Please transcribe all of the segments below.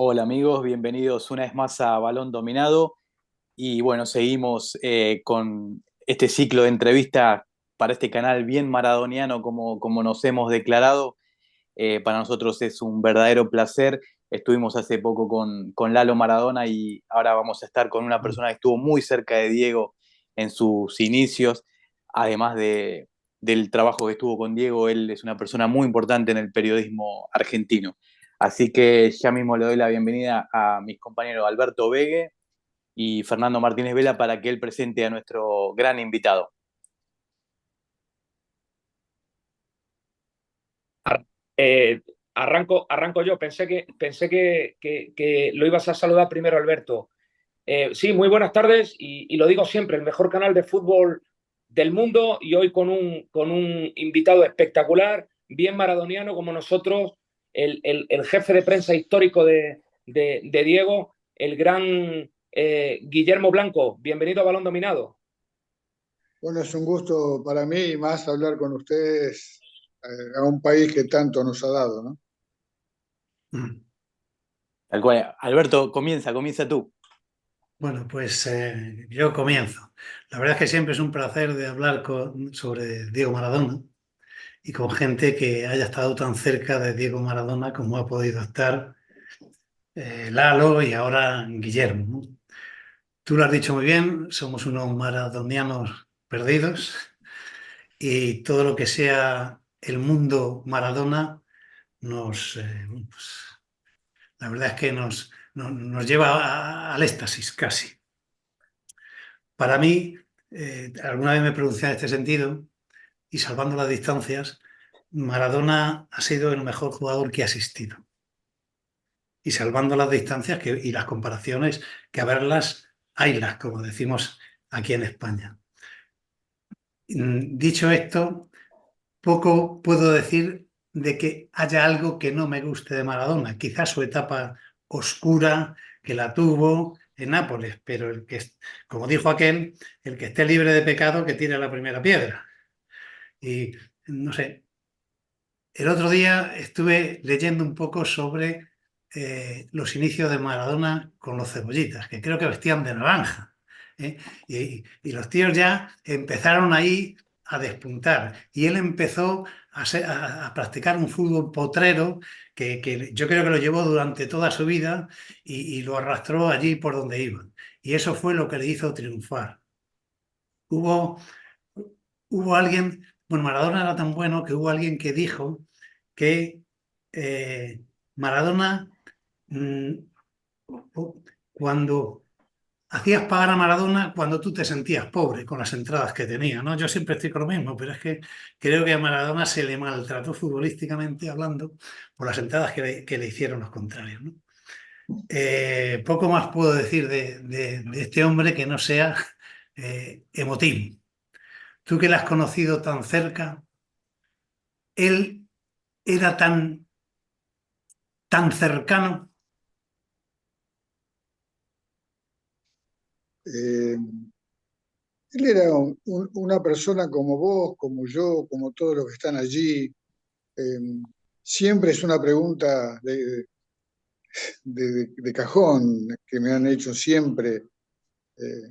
Hola amigos, bienvenidos una vez más a Balón Dominado y bueno, seguimos con este ciclo de entrevistas para este canal bien maradoniano como nos hemos declarado. Para nosotros es un verdadero placer. Estuvimos hace poco con Lalo Maradona y ahora vamos a estar con una persona que estuvo muy cerca de Diego en sus inicios, además del trabajo que estuvo con Diego. Él es una persona muy importante en el periodismo argentino. Así que ya mismo le doy la bienvenida a mis compañeros Alberto Vegue y Fernando Martínez Vela para que él presente a nuestro gran invitado. Ar- eh, arranco yo. Pensé que lo ibas a saludar primero, Alberto. Sí, muy buenas tardes y lo digo siempre, el mejor canal de fútbol del mundo y hoy con un invitado espectacular, bien maradoniano como nosotros, el jefe de prensa histórico de Diego, el gran Guillermo Blanco. Bienvenido a Balón Dominado. Bueno, es un gusto para mí y más hablar con ustedes a un país que tanto nos ha dado, ¿no? Mm. Tal cual. Alberto, comienza tú. Bueno, pues yo comienzo. La verdad es que siempre es un placer de hablar sobre Diego Maradona y con gente que haya estado tan cerca de Diego Maradona como ha podido estar Lalo y ahora Guillermo, ¿no? Tú lo has dicho muy bien, somos unos maradonianos perdidos y todo lo que sea el mundo Maradona pues, la verdad es que nos lleva al éxtasis casi. Para mí, alguna vez me pronuncié en este sentido y salvando las distancias, Maradona ha sido el mejor jugador que ha existido. Y salvando las distancias y las comparaciones, que a verlas, haylas, como decimos aquí en España. Dicho esto, poco puedo decir de que haya algo que no me guste de Maradona. Quizás su etapa oscura que la tuvo en Nápoles, pero como dijo aquel, el que esté libre de pecado que tire la primera piedra. Y no sé, el otro día estuve leyendo un poco sobre los inicios de Maradona con los cebollitas, que creo que vestían de naranja, ¿eh? Y los tíos ya empezaron ahí a despuntar. Y él empezó a practicar un fútbol potrero que yo creo que lo llevó durante toda su vida y lo arrastró allí por donde iba. Y eso fue lo que le hizo triunfar. Hubo, hubo alguien, bueno, Maradona era tan bueno que hubo alguien que dijo que Maradona, mm, cuando hacías pagar a Maradona cuando tú te sentías pobre con las entradas que tenía, ¿no? Yo siempre estoy con lo mismo, pero es que creo que a Maradona se le maltrató futbolísticamente hablando por las entradas que le hicieron los contrarios, ¿no? Poco más puedo decir de este hombre que no sea emotivo. Tú que le has conocido tan cerca, él era tan cercano. Eh, Él era una persona como vos, como yo, como todos los que están allí. Eh, Siempre es una pregunta de cajón que me han hecho siempre. eh,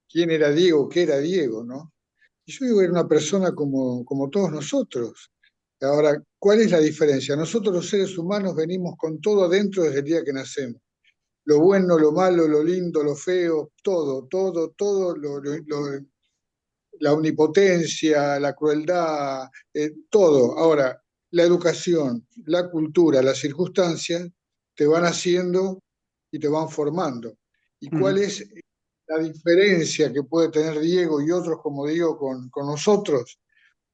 ¿Quién era Diego? ¿Qué era Diego? ¿No? Y yo digo, era una persona como todos nosotros. Ahora, ¿cuál es la diferencia? Nosotros los seres humanos venimos con todo adentro desde el día que nacemos. Lo bueno, lo malo, lo lindo, lo feo, todo, la omnipotencia, la crueldad, todo. Ahora, la educación, la cultura, las circunstancias te van haciendo y te van formando. ¿Y cuál Ujú. es la diferencia que puede tener Diego y otros como Diego con nosotros?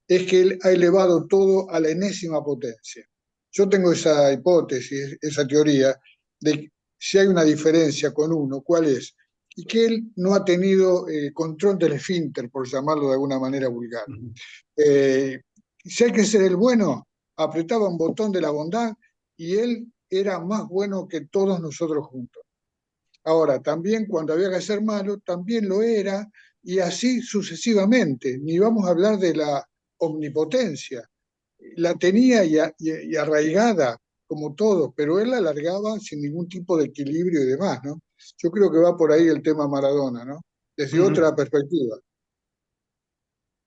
Es que él ha elevado todo a la enésima potencia. Yo tengo esa hipótesis, esa teoría, de si hay una diferencia con uno, ¿cuál es? Y que él no ha tenido control del esfínter, por llamarlo de alguna manera vulgar. Ujú. Eh, si hay que ser el bueno, apretaba un botón de la bondad y él era más bueno que todos nosotros juntos. Ahora, también cuando había que ser malo, también lo era, y así sucesivamente. Ni vamos a hablar de la omnipotencia. La tenía y arraigada como todos, pero él la alargaba sin ningún tipo de equilibrio y demás, ¿no? Yo creo que va por ahí el tema Maradona, ¿no? Desde otra perspectiva.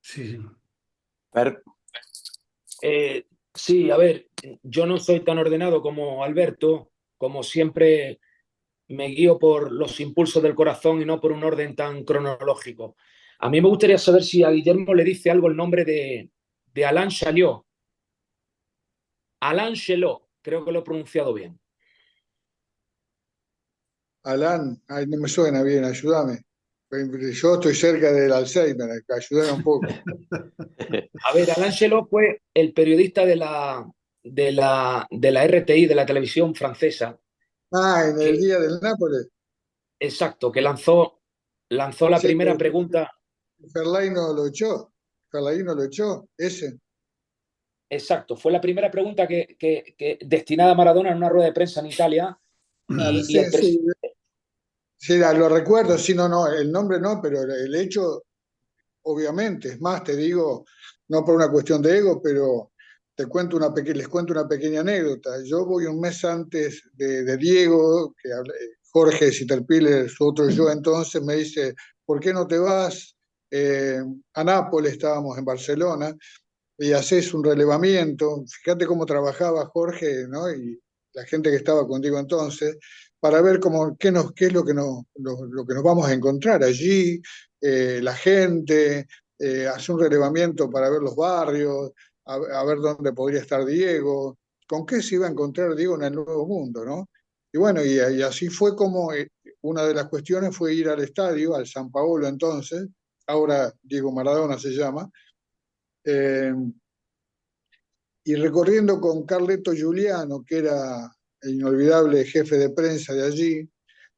Sí. Per- Sí, a ver, yo no soy tan ordenado como Alberto, como siempre me guío por los impulsos del corazón y no por un orden tan cronológico. A mí me gustaría saber si a Guillermo le dice algo el nombre de Alain Chaillot. Alain Chaillot, creo que lo he pronunciado bien. Alan, ay, no me suena bien, ayúdame. Yo estoy cerca del Alzheimer, ayúdame un poco. A ver, Alain Chaillot fue el periodista de la RTI, de la televisión francesa, Ah, en el que, día del Nápoles. exacto, que lanzó la Ese primera que pregunta. Ferlaino lo echó. Ferlaino lo echó, ese. Exacto, fue la primera pregunta que destinada a Maradona en una rueda de prensa en Italia y el Sí, sí, presidente. sí, lo recuerdo, sí, no, no, el nombre no, pero el hecho, obviamente, es más, te digo, no por una cuestión de ego, pero les cuento una pequeña anécdota. Yo voy un mes antes de Diego, Jorge Sitterpiller, su otro yo entonces, me dice, ¿por qué no te vas a Nápoles? Estábamos en Barcelona, y haces un relevamiento. Fíjate cómo trabajaba Jorge, ¿no? Y la gente que estaba contigo entonces, para ver qué es lo que nos vamos a encontrar allí, la gente, hacer un relevamiento para ver los barrios, a ver dónde podría estar Diego, con qué se iba a encontrar Diego en el nuevo mundo, ¿no? Y bueno, y así fue como una de las cuestiones fue ir al estadio, al San Paolo entonces, ahora Diego Maradona se llama, eh, y recorriendo con Carleto Giuliano, que era el inolvidable jefe de prensa de allí,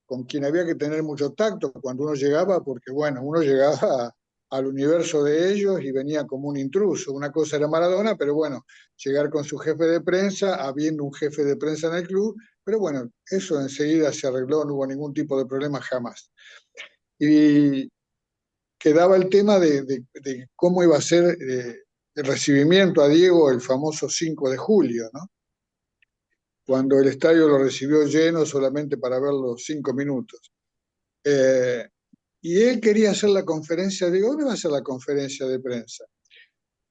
con quien había que tener mucho tacto cuando uno llegaba, porque bueno, uno llegaba al universo de ellos y venía como un intruso. Una cosa era Maradona, pero bueno, llegar con su jefe de prensa, habiendo un jefe de prensa en el club, pero bueno, eso enseguida se arregló, no hubo ningún tipo de problema jamás. Y quedaba el tema de cómo iba a ser el recibimiento a Diego el famoso 5 de julio, ¿no? Cuando el estadio lo recibió lleno solamente para verlo 5 minutos. Eh, y él quería hacer la conferencia, digo, ¿dónde va a ser la conferencia de prensa?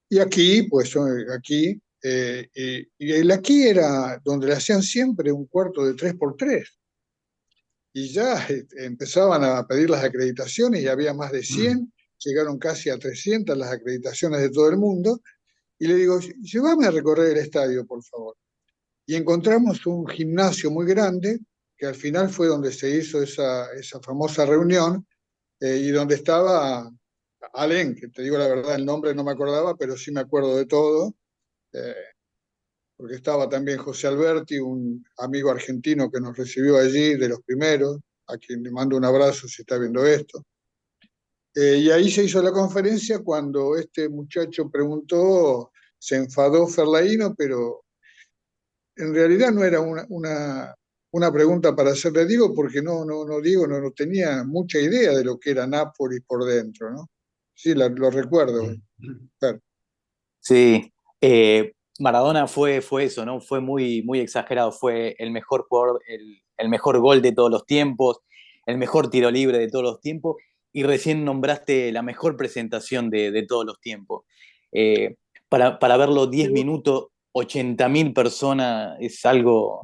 Y aquí, pues aquí, y el aquí era donde le hacían siempre un cuarto de 3x3. Y ya empezaban a pedir las acreditaciones y había más de 100, llegaron casi a 300 las acreditaciones de todo el mundo. Y le digo, llévame a recorrer el estadio, por favor. Y encontramos un gimnasio muy grande, que al final fue donde se hizo esa famosa reunión, y donde estaba Allen, que te digo la verdad, el nombre no me acordaba, pero sí me acuerdo de todo, eh, porque estaba también José Alberti, un amigo argentino que nos recibió allí, de los primeros, a quien le mando un abrazo si está viendo esto. Y ahí se hizo la conferencia cuando este muchacho preguntó, se enfadó Ferlaino, pero en realidad no era una pregunta para hacerle a Diego, porque no Diego no tenía mucha idea de lo que era Nápoles por dentro, ¿no? Sí, lo recuerdo. Claro. Sí, Maradona fue eso, ¿no? Fue muy, muy exagerado. Fue el mejor jugador, el mejor gol de todos los tiempos, el mejor tiro libre de todos los tiempos. Y recién nombraste la mejor presentación de todos los tiempos. Eh, para verlo 10 minutos, 80.000 personas, es algo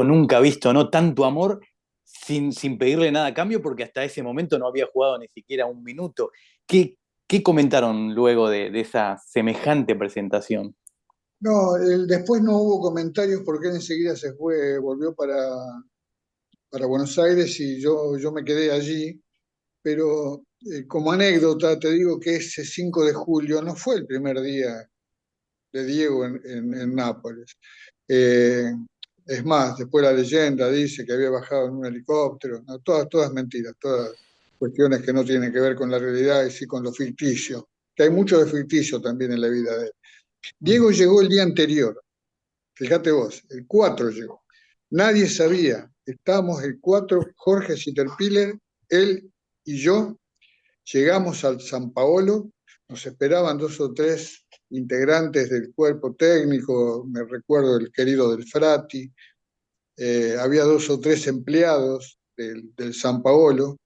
nunca visto, ¿no? Tanto amor sin pedirle nada a cambio, porque hasta ese momento no había jugado ni siquiera un minuto. ¿Qué, qué comentaron luego de esa semejante presentación? No, después no hubo comentarios porque él enseguida se fue, volvió para Buenos Aires y yo me quedé allí, pero como anécdota te digo que ese 5 de julio no fue el primer día de Diego en Nápoles. Eh, es más, después la leyenda dice que había bajado en un helicóptero, no, todas mentiras, todas cuestiones que no tienen que ver con la realidad y sí con lo ficticio, que hay mucho de ficticio también en la vida de él. Diego llegó el día anterior, fíjate vos, el 4 llegó. Nadie sabía, estábamos el 4, Jorge Sitterpiller, él y yo, llegamos al San Paolo, nos esperaban 2 o 3 integrantes del cuerpo técnico, me recuerdo el querido Del Frati, había 2 o 3 empleados del San Paolo.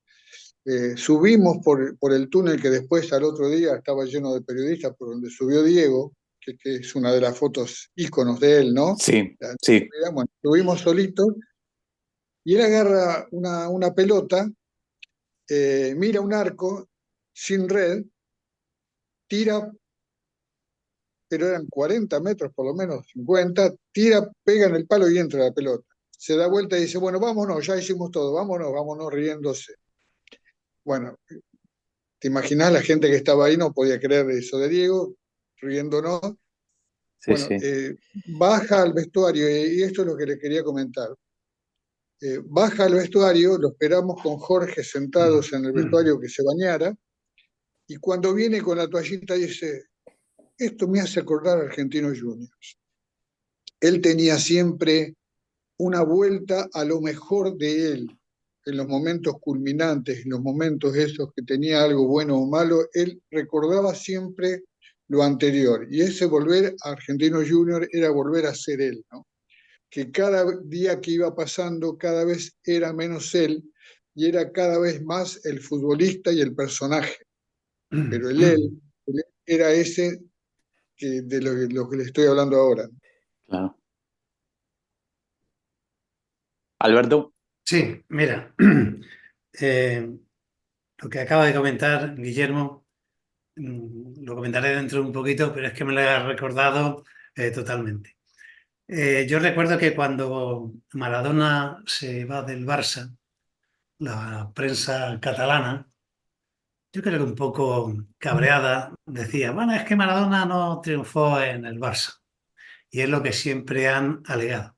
Subimos por el túnel que después al otro día estaba lleno de periodistas, por donde subió Diego, que es una de las fotos íconos de él, ¿no? Sí, sí. Bueno, subimos solitos y él agarra una pelota, mira un arco sin red, tira, pero eran 40 metros por lo menos, 50, tira, pega en el palo y entra la pelota. Se da vuelta y dice, bueno, vámonos, ya hicimos todo, vámonos, riéndose. Bueno, te imaginás, la gente que estaba ahí no podía creer eso de Diego, riéndonos. Sí, Bueno, sí. baja al vestuario, y esto es lo que le quería comentar. Baja al vestuario, lo esperamos con Jorge sentados en el vestuario que se bañara, y cuando viene con la toallita dice, esto me hace acordar a Argentinos Juniors. Él tenía siempre una vuelta a lo mejor de él, en los momentos culminantes, en los momentos esos que tenía algo bueno o malo, él recordaba siempre lo anterior, y ese volver a Argentinos Juniors era volver a ser él, ¿no? Que cada día que iba pasando cada vez era menos él y era cada vez más el futbolista y el personaje, pero él era ese de lo que le estoy hablando ahora. Claro. Alberto. Sí, mira, lo que acaba de comentar Guillermo, lo comentaré dentro de un poquito, pero es que me lo he recordado totalmente. Yo recuerdo que cuando Maradona se va del Barça, la prensa catalana, yo creo que un poco cabreada, decía, bueno, es que Maradona no triunfó en el Barça. Y es lo que siempre han alegado.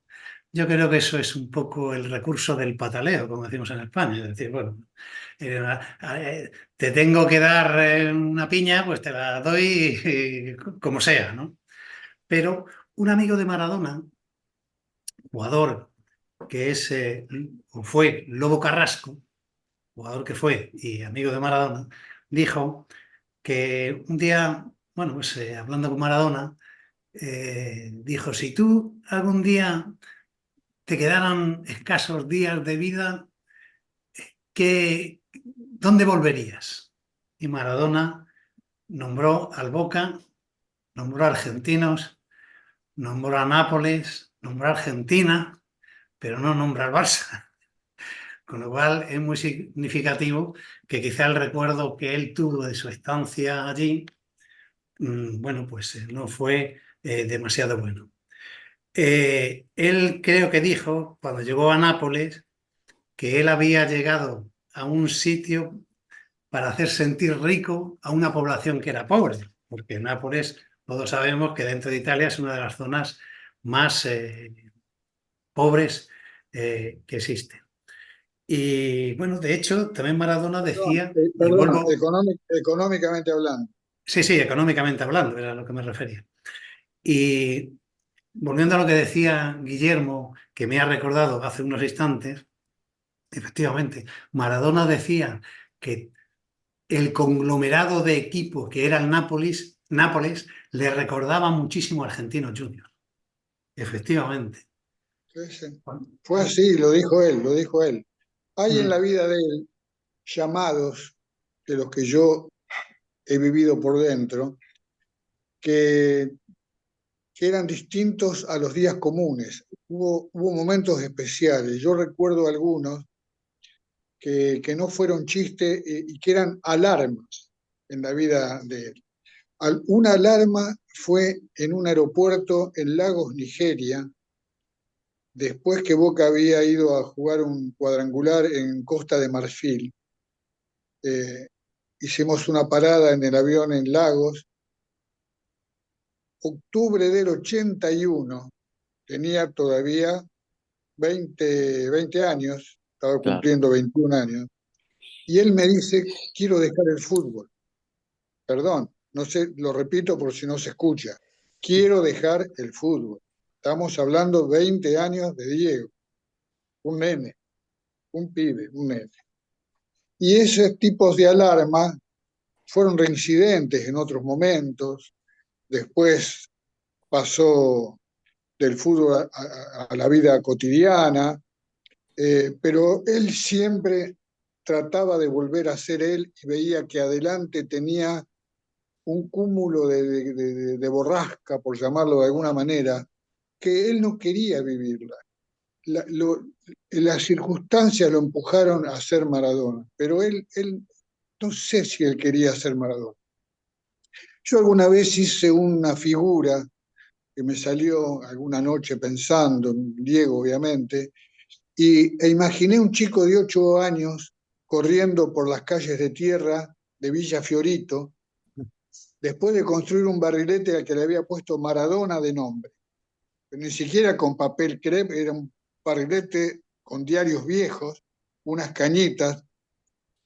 Yo creo que eso es un poco el recurso del pataleo, como decimos en España. Es decir, bueno, eh, te tengo que dar una piña, pues te la doy como sea, ¿no? Pero un amigo de Maradona, jugador que es o fue Lobo Carrasco, jugador que fue y amigo de Maradona, dijo que un día, bueno, pues hablando con Maradona, dijo, si tú algún día te quedaran escasos días de vida, ¿dónde volverías? Y Maradona nombró al Boca, nombró a Argentinos, nombró a Nápoles, nombró a Argentina, pero no nombra al Barça. Con lo cual es muy significativo que quizá el recuerdo que él tuvo de su estancia allí, bueno, pues no fue demasiado bueno. Él creo que dijo, cuando llegó a Nápoles, que él había llegado a un sitio para hacer sentir rico a una población que era pobre, porque Nápoles, todos sabemos que dentro de Italia es una de las zonas más pobres que existen. Y bueno, de hecho, también Maradona decía, y Perdona, vuelvo, económicamente hablando. sí, sí, económicamente hablando, era a lo que me refería. Y volviendo a lo que decía Guillermo, que me ha recordado hace unos instantes, efectivamente, Maradona decía que el conglomerado de equipo que era el Nápoles le recordaba muchísimo a Argentinos Juniors. Efectivamente. Sí, sí. Fue así, lo dijo él, lo dijo él. Hay en la Mm, vida de él llamados, de los que yo he vivido por dentro, que, que eran distintos a los días comunes. Hubo momentos especiales. Yo recuerdo algunos que no fueron chistes y que eran alarmas en la vida de él. Una alarma fue en un aeropuerto en Lagos, Nigeria, después que Boca había ido a jugar un cuadrangular en Costa de Marfil. Eh, Hicimos una parada en el avión en Lagos, octubre del 81, tenía todavía 20 años, estaba Claro. cumpliendo 21 años, y él me dice, quiero dejar el fútbol. Perdón, no sé, lo repito por si no se escucha. Quiero dejar el fútbol. Estamos hablando 20 años de Diego, un nene, un pibe, un nene. Y esos tipos de alarma fueron reincidentes en otros momentos. después pasó del fútbol a la vida cotidiana, pero él siempre trataba de volver a ser él y veía que adelante tenía un cúmulo de borrasca, por llamarlo de alguna manera, que él no quería vivirla. Las circunstancias lo empujaron a ser Maradona, pero él no sé si él quería ser Maradona. Yo alguna vez hice una figura que me salió alguna noche pensando, en Diego obviamente, e imaginé un chico de 8 años corriendo por las calles de tierra de Villa Fiorito, después de construir un barrilete al que le había puesto Maradona de nombre. Pero ni siquiera con papel crepe, era un barrilete con diarios viejos, unas cañitas,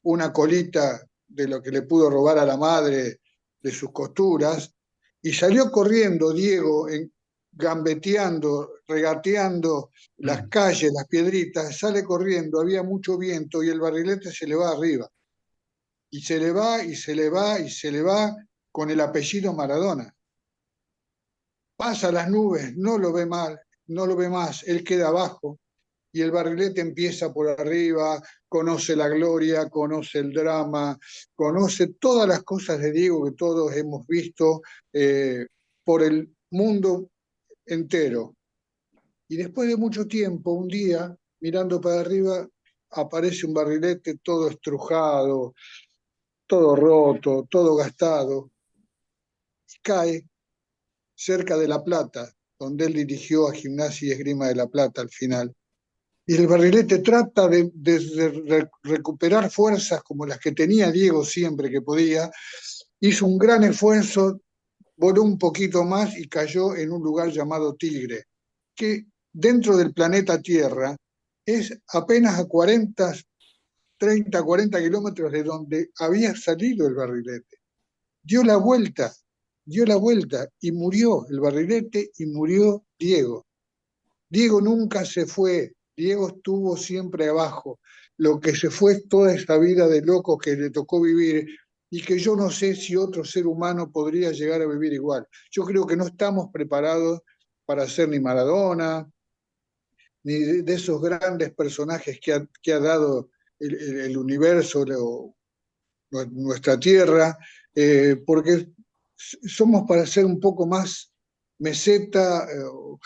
una colita de lo que le pudo robar a la madre de sus costuras, y salió corriendo Diego, gambeteando, regateando las calles, las piedritas, sale corriendo, había mucho viento y el barrilete se le va arriba. Y se le va, y se le va, y se le va con el apellido Maradona. Pasa las nubes, no lo ve mal, no lo ve más, él queda abajo, y el barrilete empieza por arriba, conoce la gloria, conoce el drama, conoce todas las cosas de Diego que todos hemos visto por el mundo entero. Y después de mucho tiempo, un día, mirando para arriba, aparece un barrilete todo estrujado, todo roto, todo gastado, y cae cerca de La Plata, donde él dirigió a Gimnasia y Esgrima de La Plata al final. Y el barrilete trata de recuperar fuerzas como las que tenía Diego siempre que podía. Hizo un gran esfuerzo, voló un poquito más y cayó en un lugar llamado Tigre, que dentro del planeta Tierra es apenas a 30, 40 kilómetros de donde había salido el barrilete. Dio la vuelta y murió el barrilete y murió Diego. Diego nunca se fue, Diego estuvo siempre abajo. Lo que se fue es toda esa vida de loco que le tocó vivir y que yo no sé si otro ser humano podría llegar a vivir igual. Yo creo que no estamos preparados para ser ni Maradona, ni de esos grandes personajes que ha dado el universo, nuestra tierra, porque somos para ser un poco más meseta,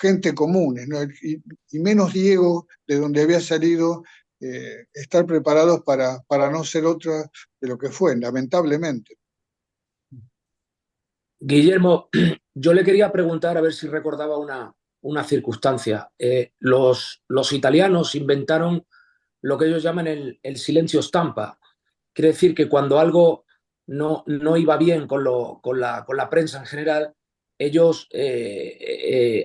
gente común, ¿no? Y menos Diego, de donde había salido, estar preparados para no ser otra de lo que fue, lamentablemente. Guillermo, yo le quería preguntar a ver si recordaba una circunstancia. Los italianos inventaron lo que ellos llaman el silencio stampa. Quiere decir que cuando algo no iba bien con la prensa en general, ellos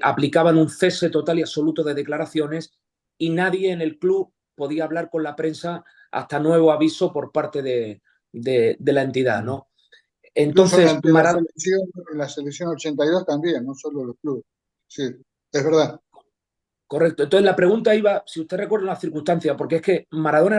aplicaban un cese total y absoluto de declaraciones y nadie en el club podía hablar con la prensa hasta nuevo aviso por parte de la entidad, ¿no? Incluso Entonces, en la selección 82 también, no solo los clubes. Sí, es verdad. correcto. Entonces la pregunta iba, si usted recuerda una circunstancia, porque es que Maradona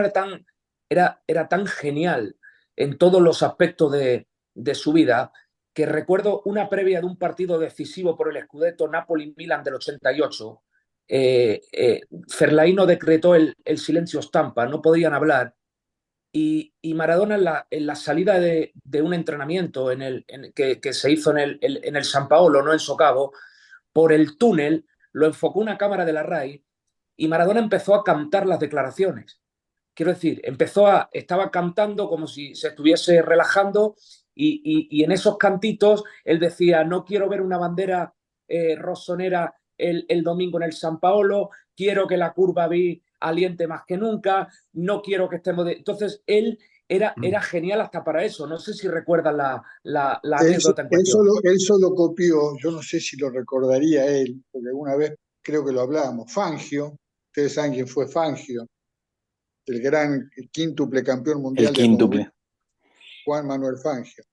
era tan genial en todos los aspectos de su vida, que recuerdo una previa de un partido decisivo por el Scudetto Napoli-Milan del 88. Ferlaino decretó el silencio stampa, no podían hablar. Y Maradona en la salida de un entrenamiento que se hizo en el San Paolo, no en Socavo, por el túnel, lo enfocó una cámara de la RAI y Maradona empezó a cantar las declaraciones. Quiero decir, estaba cantando como si se estuviese relajando y en esos cantitos él decía, no quiero ver una bandera rosonera el domingo en el San Paolo, quiero que la curva B aliente más que nunca, no quiero que estemos... Entonces él era genial hasta para eso. No sé si recuerdan la anécdota en cuestión. Él solo copió, yo no sé si lo recordaría él, porque alguna vez creo que lo hablábamos, Fangio, ustedes saben quién fue Fangio, el gran quíntuple campeón mundial El quíntuple. Juan Manuel Fangio.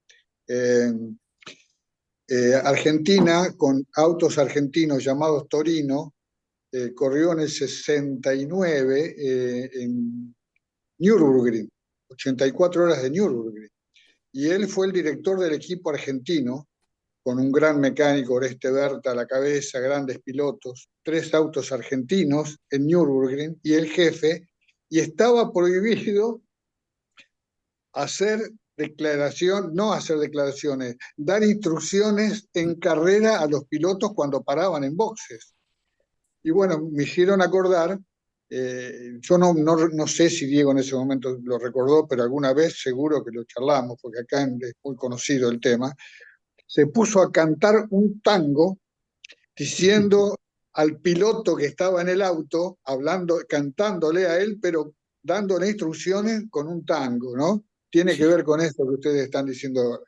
Argentina, con autos argentinos llamados Torino, corrió en el 69 en Nürburgring, 84 horas de Nürburgring. Y él fue el director del equipo argentino con un gran mecánico, Oreste Berta, a la cabeza, grandes pilotos, 3 autos argentinos en Nürburgring y el jefe, y estaba prohibido hacer no hacer declaraciones, dar instrucciones en carrera a los pilotos cuando paraban en boxes. Y bueno, me hicieron acordar, yo no sé si Diego en ese momento lo recordó, pero alguna vez seguro que lo charlamos, porque acá es muy conocido el tema, se puso a cantar un tango diciendo al piloto que estaba en el auto, cantándole a él, pero dándole instrucciones con un tango, ¿no? Tiene que ver con esto que ustedes están diciendo.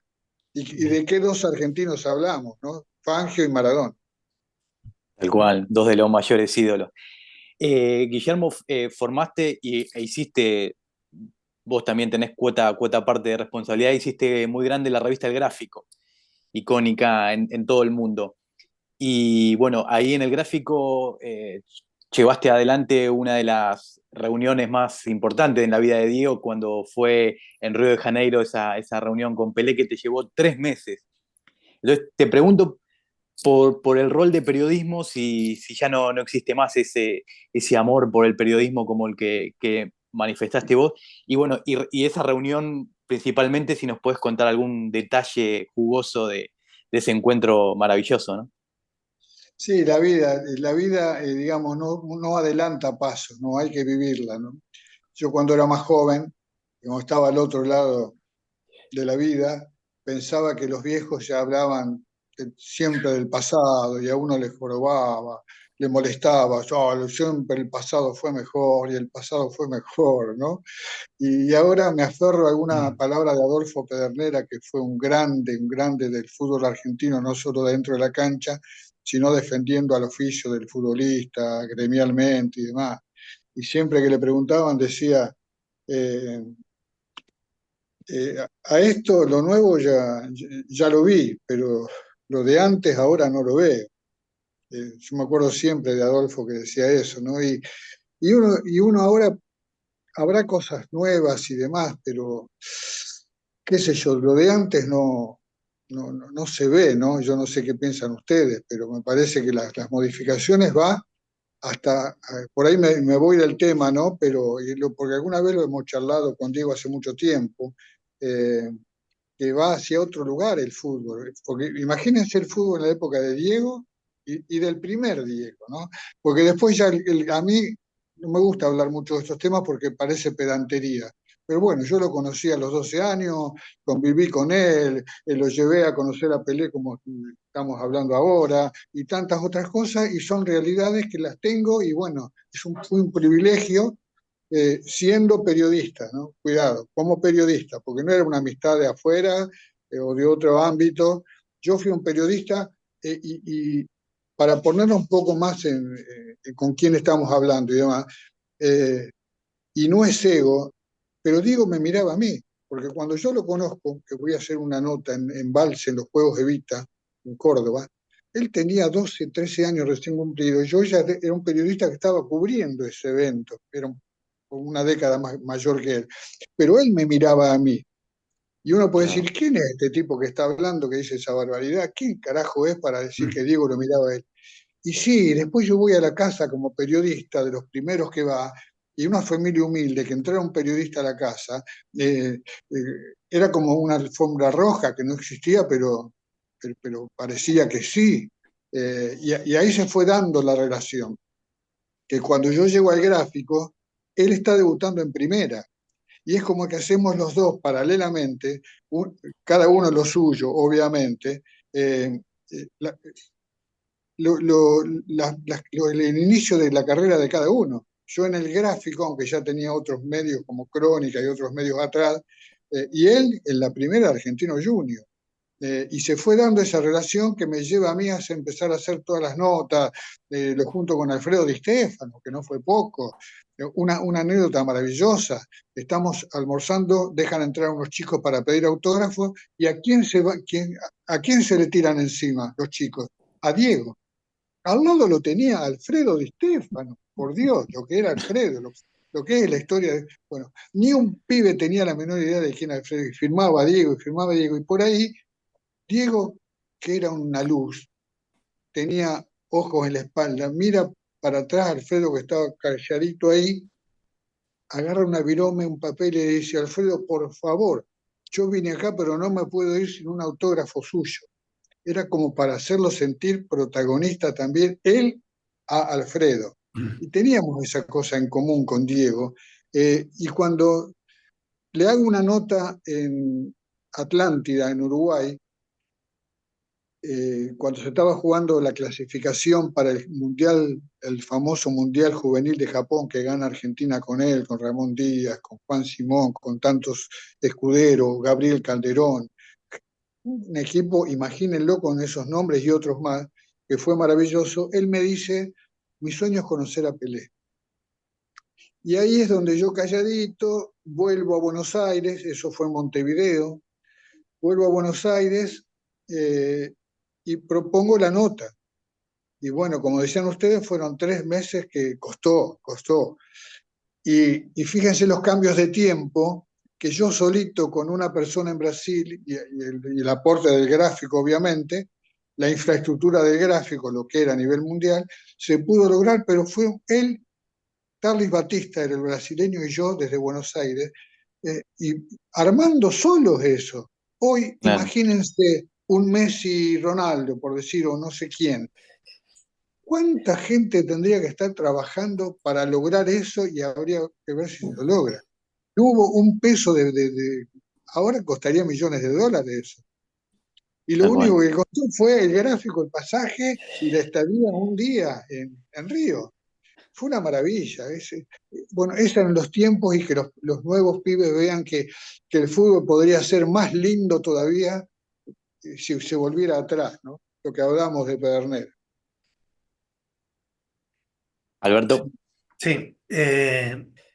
¿Y de qué 2 argentinos hablamos, no? Fangio y Maradona. Tal cual, dos de los mayores ídolos. Guillermo, formaste e hiciste, vos también tenés cuota parte de responsabilidad, hiciste muy grande la revista El Gráfico, icónica en todo el mundo. Y bueno, ahí en el gráfico llevaste adelante una de las reuniones más importantes en la vida de Diego cuando fue en Río de Janeiro esa reunión con Pelé que te llevó 3 meses. Entonces te pregunto por el rol de periodismo, si ya no existe más ese amor por el periodismo como el que manifestaste vos. Y bueno, y esa reunión principalmente, si nos puedes contar algún detalle jugoso de ese encuentro maravilloso, ¿no? Sí, la vida digamos, no adelanta pasos, no hay que vivirla, ¿no? Yo cuando era más joven, como estaba al otro lado de la vida, pensaba que los viejos ya hablaban siempre del pasado y a uno le jorobaba, le molestaba, "Oh, siempre el pasado fue mejor y el pasado fue mejor, ¿no?". Y ahora me aferro a alguna palabra de Adolfo Pedernera, que fue un grande del fútbol argentino, no solo dentro de la cancha, sino defendiendo al oficio del futbolista, gremialmente y demás. Y siempre que le preguntaban decía, eh, a esto lo nuevo ya lo vi, pero lo de antes ahora no lo veo. Yo me acuerdo siempre de Adolfo que decía eso, ¿no? Y uno ahora habrá cosas nuevas y demás, pero qué sé yo, lo de antes no se ve, ¿no? Yo no sé qué piensan ustedes, pero me parece que las modificaciones va hasta, por ahí me voy del tema, ¿no? Pero porque alguna vez lo hemos charlado con Diego hace mucho tiempo, eh, que va hacia otro lugar el fútbol. Porque imagínense el fútbol en la época de Diego y del primer Diego, ¿no? Porque después ya a mí no me gusta hablar mucho de estos temas porque parece pedantería. Pero bueno, yo lo conocí a los 12 años, conviví con él, lo llevé a conocer a Pelé como estamos hablando ahora, y tantas otras cosas, y son realidades que las tengo, y bueno, fue un privilegio siendo periodista, ¿no? Cuidado, como periodista, porque no era una amistad de afuera o de otro ámbito. Yo fui un periodista y para ponernos un poco más con quién estamos hablando y demás, eh, y no es ego, pero Diego me miraba a mí, porque cuando yo lo conozco, que voy a hacer una nota en Valse, en los Juegos de Vita, en Córdoba, él tenía 12, 13 años recién cumplidos, yo ya era un periodista que estaba cubriendo ese evento, era una década mayor que él, pero él me miraba a mí. Y uno puede decir, Claro. ¿quién es este tipo que está hablando, que dice esa barbaridad? ¿Quién carajo es para decir que Diego lo miraba a él? Y sí, después yo voy a la casa como periodista, de los primeros que va, y una familia humilde, que entrara un periodista a la casa, era como una alfombra roja que no existía, pero parecía que sí. Y ahí se fue dando la relación, que cuando yo llego al gráfico, él está debutando en primera. Y es como que hacemos los dos paralelamente, cada uno lo suyo, obviamente, eh, la, el inicio de la carrera de cada uno. Yo en el gráfico, aunque ya tenía otros medios como Crónica y otros medios atrás, y él en la primera Argentino Junior. Y se fue dando esa relación que me lleva a mí a empezar a hacer todas las notas, lo junto con Alfredo Di Stéfano, que no fue poco. Una anécdota maravillosa. Estamos almorzando, dejan entrar unos chicos para pedir autógrafos, y ¿a quién se le tiran encima los chicos? A Diego. Al lado lo tenía Alfredo Di Stéfano, por Dios, lo que era Alfredo, lo que es la historia. Bueno, ni un pibe tenía la menor idea de quién Alfredo, y firmaba Diego, y por ahí Diego que era una luz, tenía ojos en la espalda, mira para atrás Alfredo que estaba calladito ahí, agarra una virome, un papel y le dice, Alfredo, por favor, yo vine acá pero no me puedo ir sin un autógrafo suyo. Era como para hacerlo sentir protagonista también, él a Alfredo. Y teníamos esa cosa en común con Diego. Y cuando le hago una nota en Atlántida, en Uruguay, cuando se estaba jugando la clasificación para el mundial, el famoso Mundial Juvenil de Japón que gana Argentina con él, con Ramón Díaz, con Juan Simón, con tantos escuderos, Gabriel Calderón, un equipo, imagínenlo con esos nombres y otros más, que fue maravilloso. Él me dice, mi sueño es conocer a Pelé. Y ahí es donde yo calladito vuelvo a Buenos Aires, eso fue en Montevideo, vuelvo a Buenos Aires y propongo la nota. Y bueno, como decían ustedes, fueron 3 meses que costó. Y fíjense los cambios de tiempo, que yo solito con una persona en Brasil y el aporte del gráfico, obviamente, la infraestructura del gráfico, lo que era a nivel mundial, se pudo lograr, pero fue él, Carlos Batista era el brasileño y yo desde Buenos Aires, y armando solos eso. Hoy, Claro. imagínense un Messi Ronaldo, por decir, o no sé quién. ¿Cuánta gente tendría que estar trabajando para lograr eso? Y habría que ver si se lo logra. No hubo un peso ahora costaría millones de dólares eso. Y lo Tal único cual. que costó fue el gráfico, el pasaje y la estadía un día en Río. Fue una maravilla. Bueno, esos eran los tiempos y que los nuevos pibes vean que el fútbol podría ser más lindo todavía si se volviera atrás, ¿no? Lo que hablamos de Pedernera. Alberto. Sí,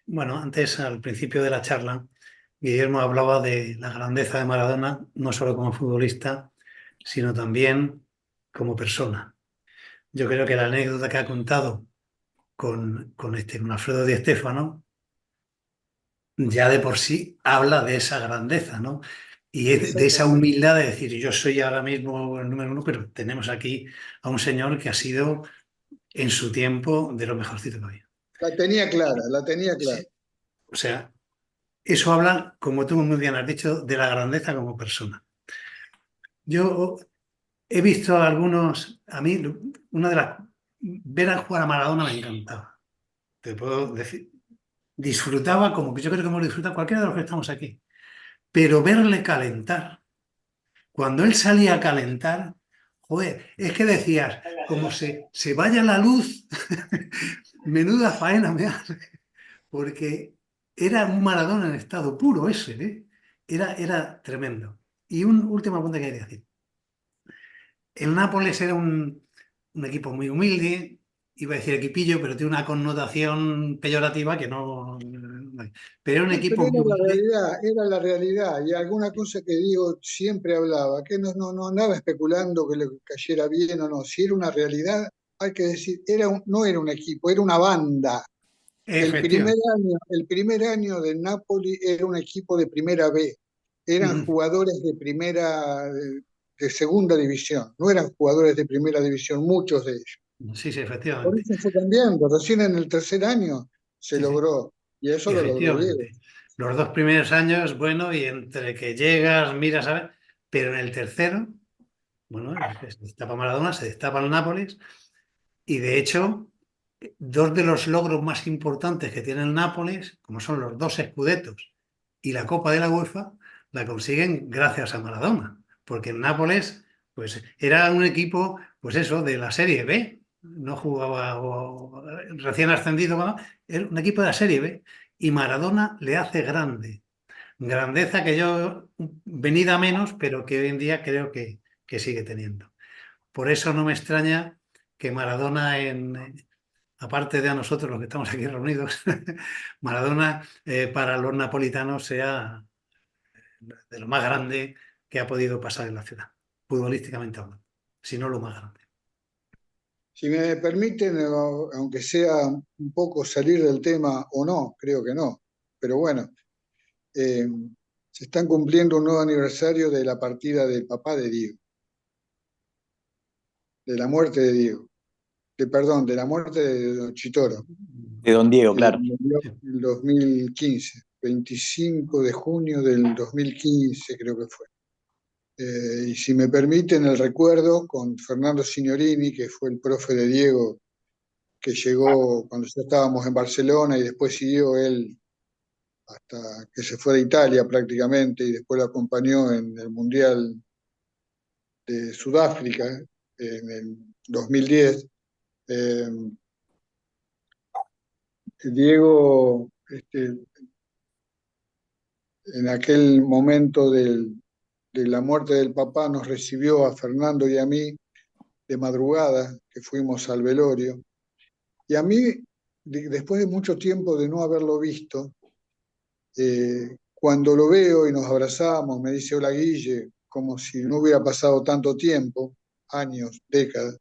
bueno, antes al principio de la charla, Guillermo hablaba de la grandeza de Maradona, no solo como futbolista, sino también como persona. Yo creo que la anécdota que ha contado con Alfredo Di Stéfano ya de por sí habla de esa grandeza, ¿no? Y de esa humildad de decir, yo soy ahora mismo el número uno, pero tenemos aquí a un señor que ha sido en su tiempo de lo mejorcito que había. La tenía clara, la tenía clara. Sí. O sea, eso habla, como tú muy bien has dicho, de la grandeza como persona. Yo he visto a algunos, a mí, una de las, ver a jugar a Maradona me encantaba. Te puedo decir, disfrutaba como que yo creo que hemos disfrutado cualquiera de los que estamos aquí. Pero verle calentar, cuando él salía a calentar, joder, es que decías, como se vaya la luz, menuda faena me hace. Porque era un Maradona en estado puro ese, ¿eh? Era tremendo. Y un último apunte que quería decir. El Nápoles era un equipo muy humilde, iba a decir equipillo, pero tiene una connotación peyorativa que no. Pero era un Sí, pero equipo muy humilde. era la realidad. Y alguna cosa que digo siempre hablaba, que no andaba especulando que le cayera bien o no. Si era una realidad, hay que decir, no era un equipo, era una banda. Efectivamente. El primer año del Napoli era un equipo de primera B. Eran Ujú. jugadores de segunda división. No eran jugadores de primera división, muchos de ellos. Sí, sí, Por efectivamente. eso fue cambiando. Recién en el tercer año se Sí, sí, logró. Y eso lo logró Diego. efectivamente. Los dos primeros años, bueno, y entre que llegas, miras, ¿sabes? Pero en el tercero, bueno, se destapa Maradona, se destapa el Nápoles, y de hecho, dos de los logros más importantes que tiene el Nápoles, como son los dos Scudettos y la Copa de la UEFA, la consiguen gracias a Maradona, porque el Nápoles, pues, era un equipo, pues eso, de la Serie B, no jugaba recién ascendido, ¿no? Era un equipo de la Serie B, y Maradona le hace grande. Grandeza que yo, venida menos, pero que hoy en día creo que sigue teniendo. Por eso no me extraña que Maradona, aparte de a nosotros los que estamos aquí reunidos, Maradona para los napolitanos sea de lo más grande que ha podido pasar en la ciudad, futbolísticamente hablando, si no lo más grande. Si me permiten, aunque sea un poco salir del tema o no, creo que no, pero bueno, se están cumpliendo un nuevo aniversario de la partida del papá de Diego. de la muerte de Diego, perdón, de la muerte de Don Chitoro, De Don Diego, que claro. murió en el 2015, 25 de junio del 2015 creo que fue. Y si me permiten el recuerdo con Fernando Signorini, que fue el profe de Diego, que llegó cuando ya estábamos en Barcelona y después siguió él hasta que se fue de Italia prácticamente y después lo acompañó en el Mundial de Sudáfrica en el 2010. Eh, Diego, en aquel momento de la muerte del papá, nos recibió a Fernando y a mí de madrugada, que fuimos al velorio. Y a mí, después de mucho tiempo de no haberlo visto, cuando lo veo y nos abrazamos, me dice hola Guille, como si no hubiera pasado tanto tiempo, años, décadas.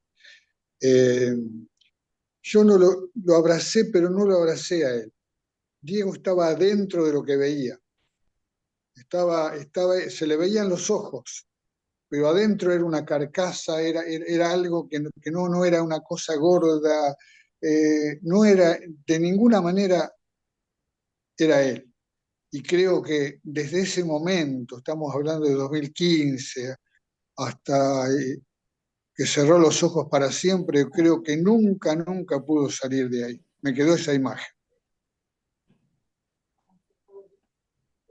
Eh, yo no lo abracé, pero no lo abracé a él. Diego estaba adentro de lo que veía. Se le veían los ojos, pero adentro era una carcasa, era algo que no era una cosa gorda, no era, de ninguna manera era él. Y creo que desde ese momento, estamos hablando de 2015, hasta que cerró los ojos para siempre, creo que nunca, nunca pudo salir de ahí. Me quedó esa imagen.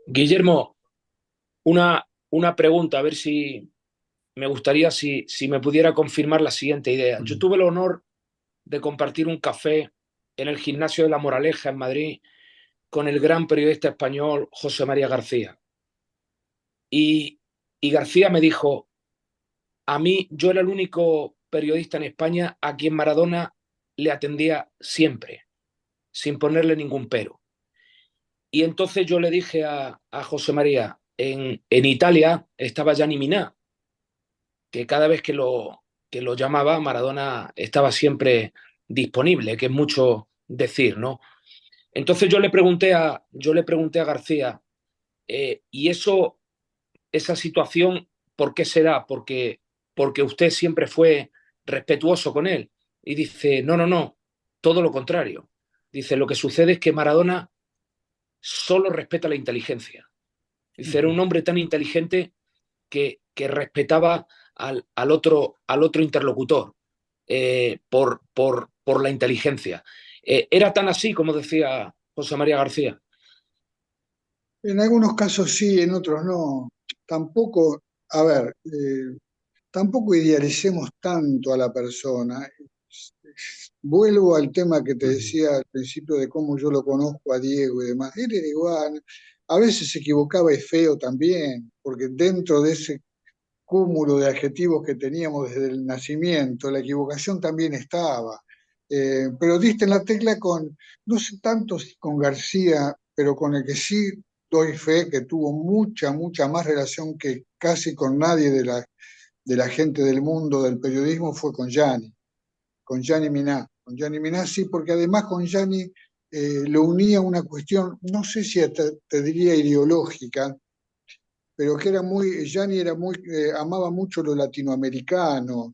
Guillermo, una pregunta, a ver si me gustaría si me pudiera confirmar la siguiente idea. Yo tuve el honor de compartir un café en el Gimnasio de La Moraleja en Madrid con el gran periodista español José María García. Y García me dijo, a mí yo era el único periodista en España a quien Maradona le atendía siempre, sin ponerle ningún pero. Y entonces yo le dije a José María, en Italia estaba Gianni Minà, que cada vez que lo llamaba, Maradona estaba siempre disponible, que es mucho decir, ¿no? Entonces yo le pregunté a García, ¿y esa situación, por qué será? Porque usted siempre fue respetuoso con él. Y dice, no, no, no, todo lo contrario. Dice, lo que sucede es que Maradona solo respeta la inteligencia. Dice, era un hombre tan inteligente que respetaba al otro interlocutor por la inteligencia. Era tan así como decía José María García. En algunos casos sí, en otros no. Tampoco, a ver, tampoco idealicemos tanto a la persona. Vuelvo al tema que te decía al principio de cómo yo lo conozco a Diego y demás. Él era igual, a veces se equivocaba y feo también, porque dentro de ese cúmulo de adjetivos que teníamos desde el nacimiento, la equivocación también estaba. Pero diste en la tecla con, no sé tanto si con García, pero con el que sí doy fe que tuvo mucha, mucha más relación que casi con nadie de la gente del mundo del periodismo, fue con Gianni Minà. Con Gianni Minà sí, porque además con Gianni lo unía una cuestión, no sé si te diría ideológica, pero que era muy, Gianni era muy, amaba mucho lo latinoamericano,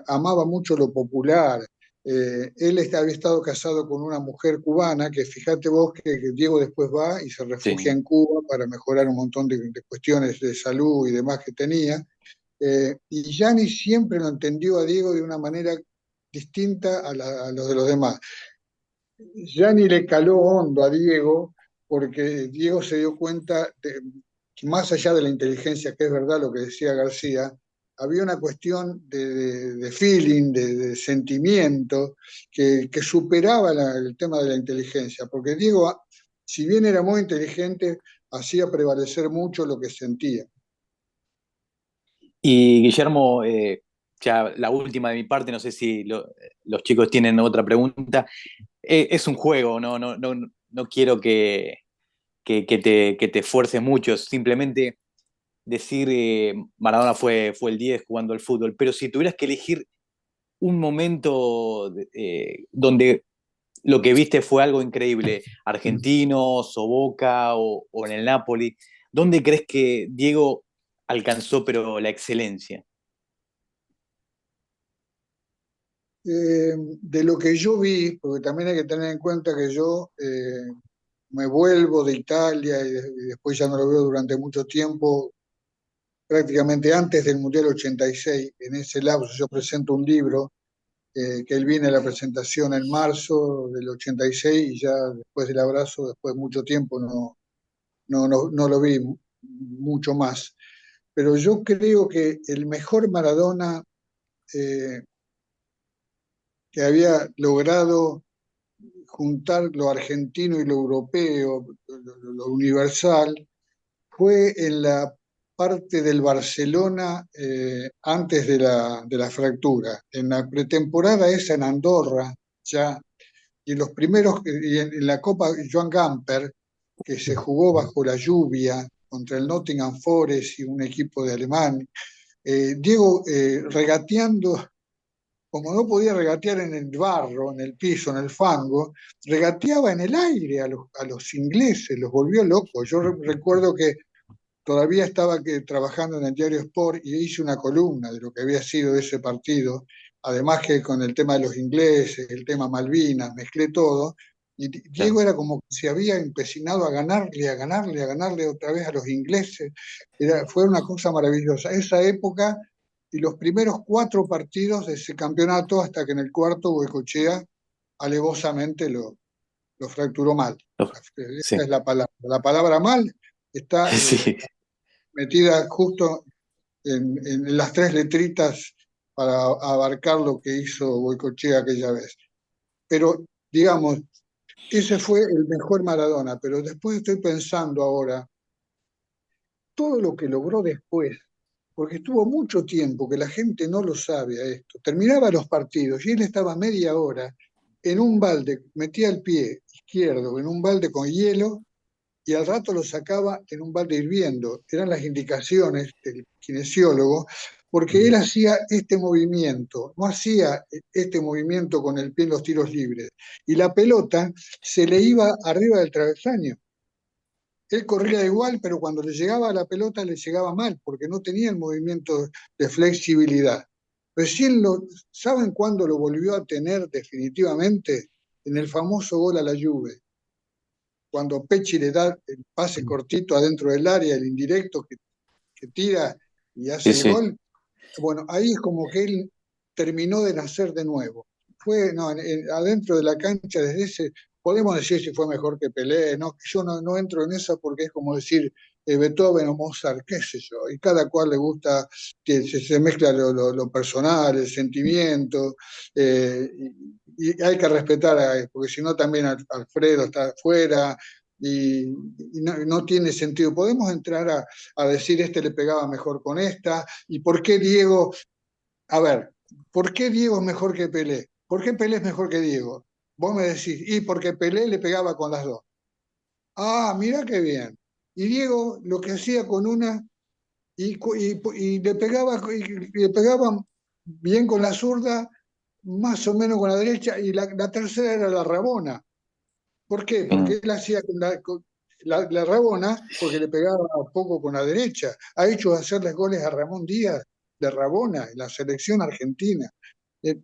amaba mucho lo popular. Él había estado casado con una mujer cubana, que fíjate vos que Diego después va y se refugia Sí. en Cuba para mejorar un montón de cuestiones de salud y demás que tenía. Y Gianni siempre lo entendió a Diego de una manera distinta a lo de los demás. Gianni le caló hondo a Diego porque Diego se dio cuenta de que más allá de la inteligencia, que es verdad lo que decía García, había una cuestión de feeling, de sentimiento, que superaba el tema de la inteligencia, porque Diego, si bien era muy inteligente, hacía prevalecer mucho lo que sentía. Y Guillermo, ya la última de mi parte, no sé si los chicos tienen otra pregunta. Es un juego, no quiero que te esfuerces mucho, simplemente decir Maradona fue el 10 jugando al fútbol, pero si tuvieras que elegir un momento donde lo que viste fue algo increíble, Argentinos o Boca o en el Napoli, ¿dónde crees que Diego alcanzó pero la excelencia? De lo que yo vi, porque también hay que tener en cuenta que yo me vuelvo de Italia y después ya no lo veo durante mucho tiempo, prácticamente antes del Mundial 86. En ese lapso yo presento un libro, que él viene a la presentación en marzo del 86 y ya después del abrazo, después de mucho tiempo, no lo vi mucho más. Pero yo creo que el mejor Maradona eh, que había logrado juntar lo argentino y lo europeo, lo universal, fue en la parte del Barcelona antes de la fractura. En la pretemporada esa en Andorra, ya, y en los primeros, y en la Copa Joan Gamper, que se jugó bajo la lluvia contra el Nottingham Forest y un equipo de alemán, Diego regateando, como no podía regatear en el barro, en el piso, en el fango, regateaba en el aire a los ingleses, los volvió locos. Yo recuerdo que todavía estaba trabajando en el diario Sport y hice una columna de lo que había sido ese partido, además que con el tema de los ingleses, el tema Malvinas, mezclé todo, y Diego era como que se había empecinado a ganarle, a ganarle, a ganarle otra vez a los ingleses. Fue una cosa maravillosa. Esa época y los primeros 4 partidos de ese campeonato, hasta que en el cuarto Goicoechea alevosamente lo fracturó mal. Sí, Esa es la palabra. La palabra mal está sí, metida justo en las 3 letritas para abarcar lo que hizo Goicoechea aquella vez. Pero, digamos, ese fue el mejor Maradona, pero después estoy pensando ahora, todo lo que logró después, porque estuvo mucho tiempo que la gente no lo sabe a esto, terminaba los partidos y él estaba media hora en un balde, metía el pie izquierdo en un balde con hielo y al rato lo sacaba en un balde hirviendo. Eran las indicaciones del kinesiólogo, porque él hacía este movimiento, no hacía este movimiento con el pie en los tiros libres, y la pelota se le iba arriba del travesaño. Él corría igual, pero cuando le llegaba a la pelota le llegaba mal, porque no tenía el movimiento de flexibilidad. Recién ¿saben cuándo lo volvió a tener definitivamente? En el famoso gol a la Juve, cuando Pecci le da el pase cortito adentro del área, el indirecto que tira y hace sí, el sí, gol. Bueno, ahí es como que él terminó de nacer de nuevo. Fue no, adentro de la cancha, desde ese, podemos decir si fue mejor que Pelé, no, yo no entro en eso porque es como decir Beethoven o Mozart, qué sé yo, y cada cual le gusta, que se mezcla lo personal, el sentimiento, y hay que respetar, porque si no también Alfredo está afuera, y no tiene sentido. Podemos entrar a decir este le pegaba mejor con esta, y por qué Diego, a ver, ¿por qué Diego es mejor que Pelé? ¿Por qué Pelé es mejor que Diego? Vos me decís, y porque Pelé le pegaba con las dos. Ah, mira qué bien. Y Diego lo que hacía con una, y le pegaba bien con la zurda, más o menos con la derecha, y la tercera era la Rabona. ¿Por qué? mm, Porque él hacía la Rabona porque le pegaba poco con la derecha. Ha hecho hacerles goles a Ramón Díaz de Rabona en la selección argentina. Eh,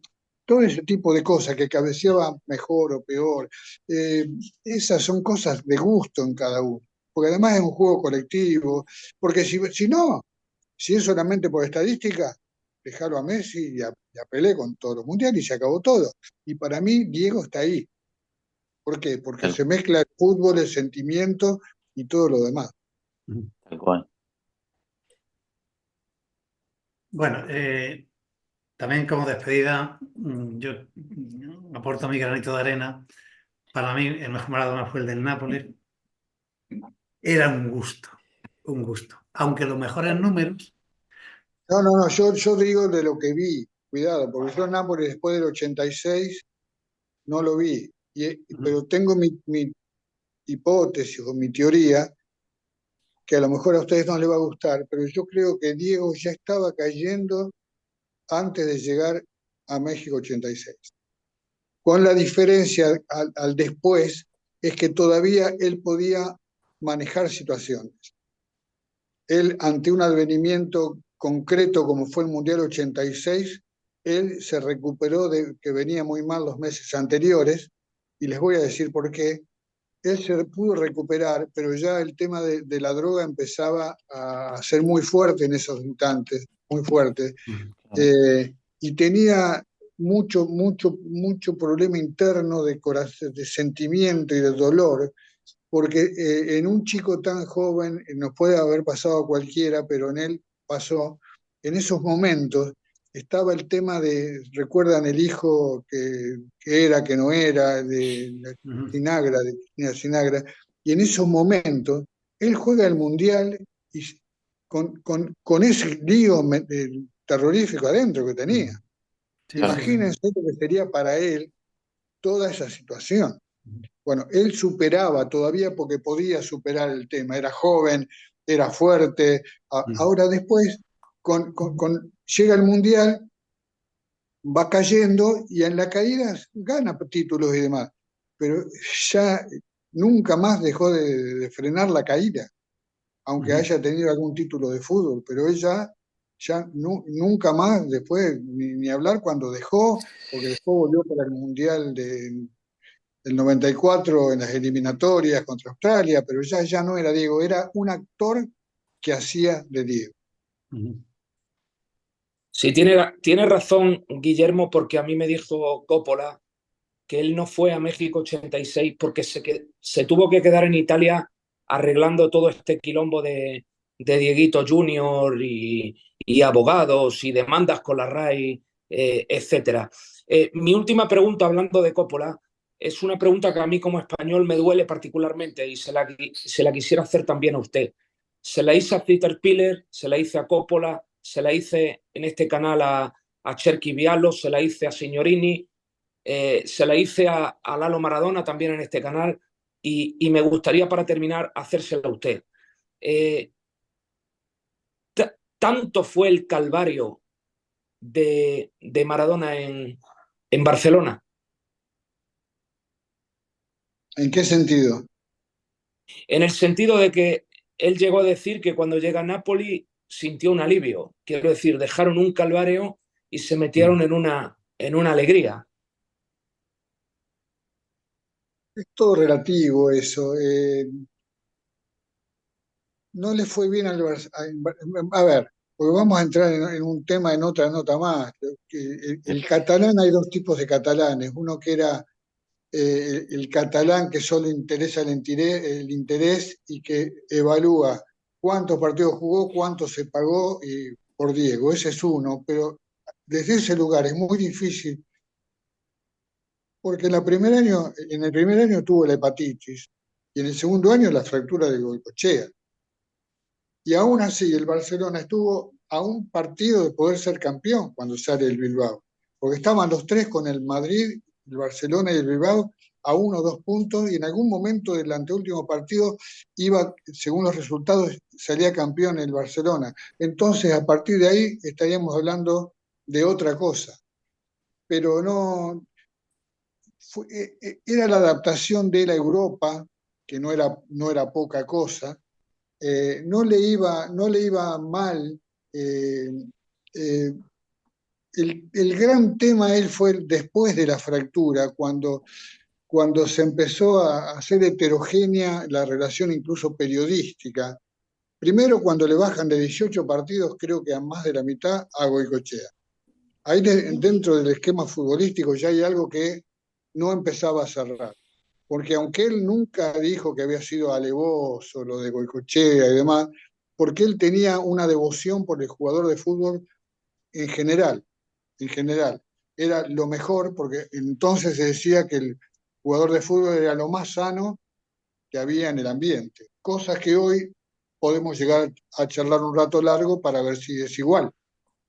Todo ese tipo de cosas, que cabeceaba mejor o peor, eh, esas son cosas de gusto en cada uno. Porque además es un juego colectivo. Porque si no, si es solamente por estadística, dejalo a Messi y a Pelé con todos los mundiales y se acabó todo. Y para mí, Diego está ahí. ¿Por qué? Porque tal, se mezcla el fútbol, el sentimiento y todo lo demás. tal cual. Bueno, también como despedida, yo aporto mi granito de arena. Para mí, el mejor Maradona fue el del Nápoles. Era un gusto, un gusto. Aunque los mejores números, No, yo digo de lo que vi, cuidado, porque yo Nápoles después del 86 no lo vi, pero tengo mi hipótesis o mi teoría, que a lo mejor a ustedes no les va a gustar, pero yo creo que Diego ya estaba cayendo antes de llegar a México 86. Con la diferencia al después es que todavía él podía manejar situaciones. Él, ante un advenimiento concreto como fue el Mundial 86, él se recuperó de que venía muy mal los meses anteriores, y les voy a decir por qué. Él se pudo recuperar, pero ya el tema de la droga empezaba a ser muy fuerte en esos instantes, muy fuerte, y tenía mucho problema interno de corazón, de sentimiento y de dolor, porque en un chico tan joven nos puede haber pasado a cualquiera, pero en él pasó. En esos momentos estaba el tema de, recuerdan el hijo que era, que no era, de Sinagra, de Cristina Sinagra, y en esos momentos él juega el Mundial y con ese lío terrorífico adentro que tenía. Sí, Imagínense lo que sería para él toda esa situación. Bueno, él superaba todavía porque podía superar el tema, era joven, era fuerte. Ahora después, llega el Mundial, va cayendo y en la caída gana títulos y demás, pero ya nunca más dejó de frenar la caída, aunque haya tenido algún título de fútbol, pero ella ya nunca más después, ni hablar cuando dejó, porque después volvió para el Mundial del 94 en las eliminatorias contra Australia, pero ya no era Diego, era un actor que hacía de Diego. Sí, tiene razón Guillermo, porque a mí me dijo Coppola que él no fue a México 86 porque se tuvo que quedar en Italia arreglando todo este quilombo de Dieguito Junior y abogados y demandas con la RAI, etcétera. Mi última pregunta, hablando de Coppola, es una pregunta que a mí como español me duele particularmente y se la quisiera hacer también a usted. Se la hice a Peter Piller, se la hice a Coppola, se la hice en este canal a Cherky Vialo, se la hice a Signorini, se la hice a Lalo Maradona también en este canal y me gustaría para terminar hacérsela a usted. Tanto fue el calvario de Maradona en Barcelona. ¿En qué sentido? En el sentido de que él llegó a decir que cuando llega a Nápoli sintió un alivio. Quiero decir, dejaron un calvario y se metieron en una alegría. Es todo relativo eso. No le fue bien al Barcelona. A ver, porque vamos a entrar en un tema, en otra nota más. El catalán, hay dos tipos de catalanes. Uno que era el catalán que solo interesa el interés y que evalúa cuántos partidos jugó, cuánto se pagó por Diego. Ese es uno, pero desde ese lugar es muy difícil, porque en el primer año tuvo la hepatitis y en el segundo año la fractura de Goicoechea. Y aún así el Barcelona estuvo a un partido de poder ser campeón cuando sale el Bilbao, porque estaban los tres con el Madrid, el Barcelona y el Bilbao a 1 o 2 puntos, y en algún momento del anteúltimo partido iba, según los resultados, salía campeón el Barcelona. Entonces, a partir de ahí estaríamos hablando de otra cosa. Pero no, era la adaptación de la Europa, que no era poca cosa. No le iba mal. El gran tema él fue después de la fractura, cuando se empezó a hacer heterogénea la relación incluso periodística. Primero, cuando le bajan de 18 partidos, creo que a más de la mitad, a Goicoechea. Ahí dentro del esquema futbolístico ya hay algo que no empezaba a cerrar. Porque aunque él nunca dijo que había sido alevoso lo de Goicoechea y demás, porque él tenía una devoción por el jugador de fútbol en general, en general. Era lo mejor, porque entonces se decía que el jugador de fútbol era lo más sano que había en el ambiente. Cosas que hoy podemos llegar a charlar un rato largo para ver si es igual,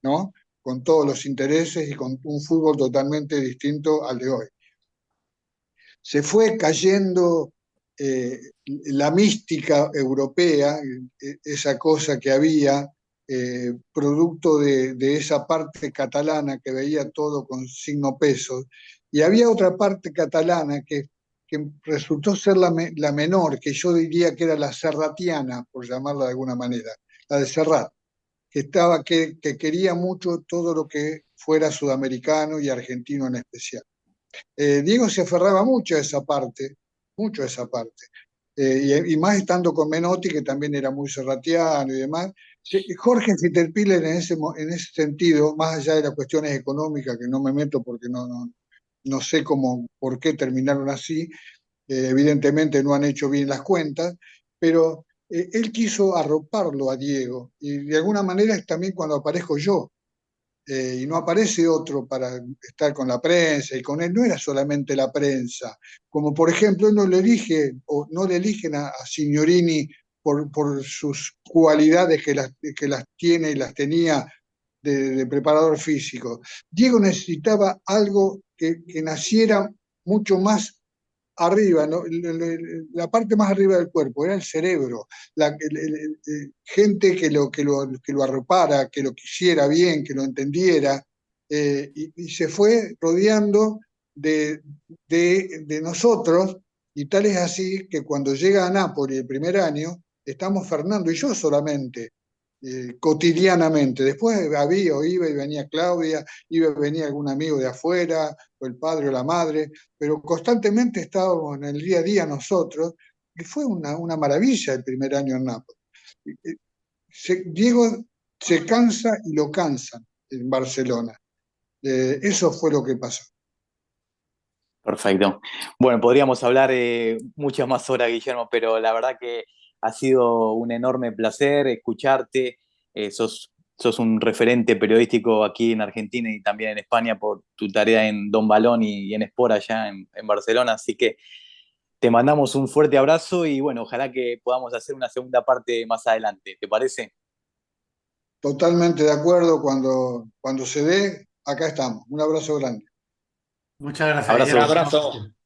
¿no? Con todos los intereses y con un fútbol totalmente distinto al de hoy. Se fue cayendo la mística europea, esa cosa que había, producto de esa parte catalana que veía todo con signo peso, y había otra parte catalana que resultó ser la menor, que yo diría que era la serratiana, por llamarla de alguna manera, la de Serrat, que quería mucho todo lo que fuera sudamericano y argentino en especial. Diego se aferraba mucho a esa parte, mucho a esa parte. Y más estando con Menotti, que también era muy serratiano y demás. Jorge Fitterpiller en ese sentido, más allá de las cuestiones económicas, que no me meto porque no sé por qué terminaron así, evidentemente no han hecho bien las cuentas, pero él quiso arroparlo a Diego, y de alguna manera es también cuando aparezco yo, y no aparece otro para estar con la prensa, y con él no era solamente la prensa, como por ejemplo no le eligen a Signorini por sus cualidades que las tiene y las tenía de preparador físico. Diego necesitaba algo que naciera mucho más arriba, ¿no? La parte más arriba del cuerpo, era el cerebro, gente que lo arropara, que lo quisiera bien, que lo entendiera, y se fue rodeando de nosotros, y tal es así que cuando llega a Nápoles el primer año, estamos Fernando y yo solamente, cotidianamente. Después iba y venía Claudia, iba y venía algún amigo de afuera, o el padre o la madre, pero constantemente estábamos en el día a día nosotros, y fue una maravilla el primer año en Nápoles. Diego se cansa y lo cansan en Barcelona. Eso fue lo que pasó. Perfecto. Bueno, podríamos hablar muchas más horas, Guillermo, pero la verdad que ha sido un enorme placer escucharte. Sos un referente periodístico aquí en Argentina y también en España por tu tarea en Don Balón y en Sport allá en Barcelona. Así que te mandamos un fuerte abrazo y bueno, ojalá que podamos hacer una segunda parte más adelante. ¿Te parece? Totalmente de acuerdo, cuando se dé, acá estamos. Un abrazo grande. Muchas gracias, Abrazo. Un Guillermo. abrazo.